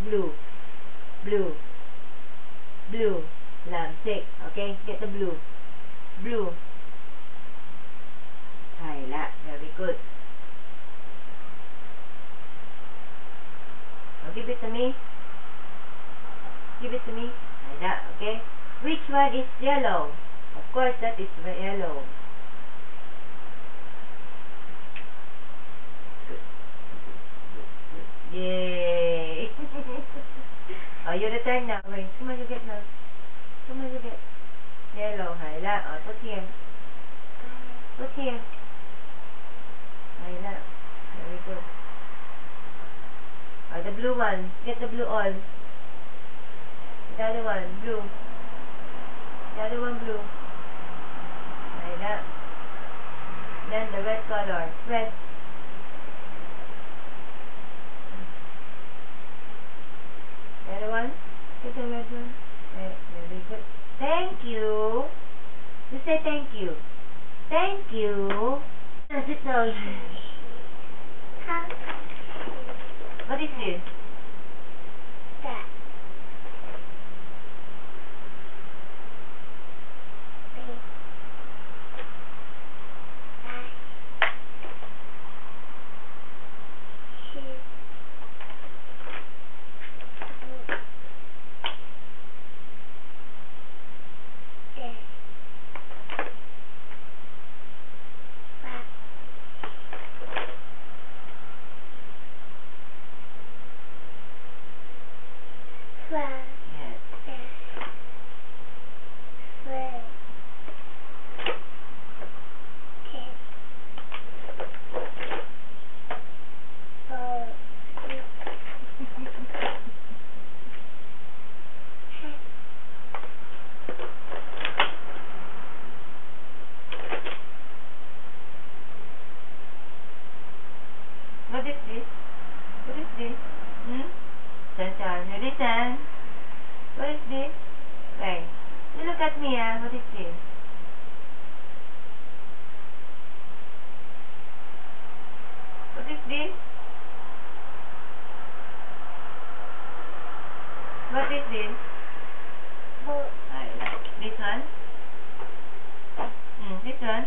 blue. Blue. Blue. Lam, 6. Okay? Get the blue. Blue. Hayla. Very good. Now, give it to me. Give it to me. Hayla. Okay? Which one is yellow? Of course, that is yellow. Yay! Oh, your turn now. Wait, come on, you get now. Come on, you get. Yellow, Hayla. Oh, put here. Put here. Hayla. Very good. Oh, the blue one. Get the blue all. The other one, blue. The other one, blue. Hayla. Then the red color. Red. The other one. Get the red one. Very good. Thank you. You say thank you. Thank you. Sit down. What is this? That. What is this? What is this? Chan, you listen. What is this? Right. You look at me, What is this? What is this? What is this? This one? This one?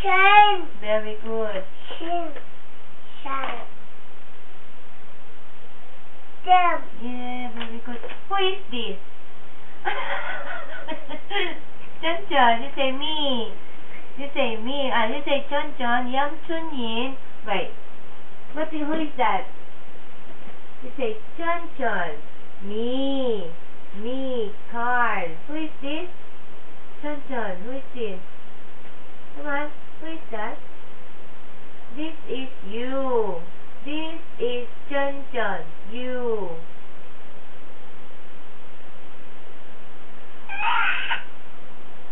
Shine. Very good. Shine. Shine. Them. Yeah, very good. Who is this? Chun, you say me. You say me. You say Chun, Yang Chun Yin. Right. Who is that? You say Chun. Me. Me. Carl. Who is this? Chun. Who is this? Come on. Who is that? This is you. This is Chun. You.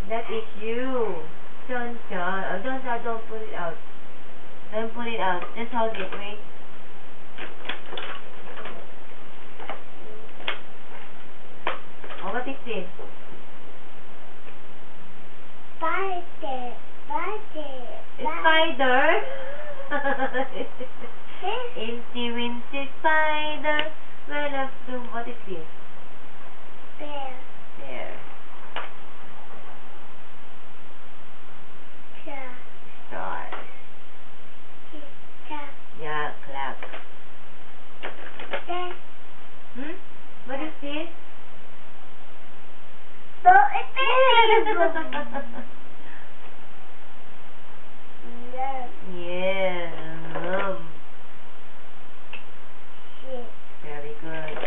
That is you. Chun. Oh, don't put it out. Don't put it out. Just hold it. Wait. Oh, what is this? Spider. Spider. Incy Wincy Spider. Well of doom. What is this? Bear. There. Star. Yeah, clap. What is this? Yeah. Very good.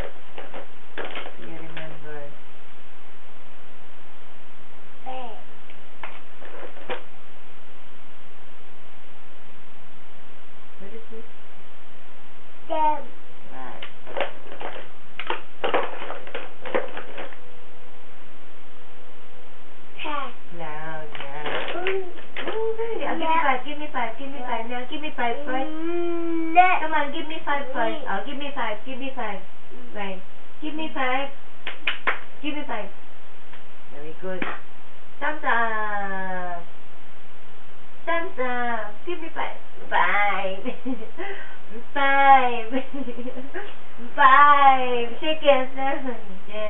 You remember. What is this? Them. Right. Cat. Cloud, yeah. Oh, very good. Give me five. Now, give me five first. Come on, give me five first. Oh, give me five. Right. Give me five. Very good. Thumbs up. Give me five. Bye. 5. 5. Say yes, 7.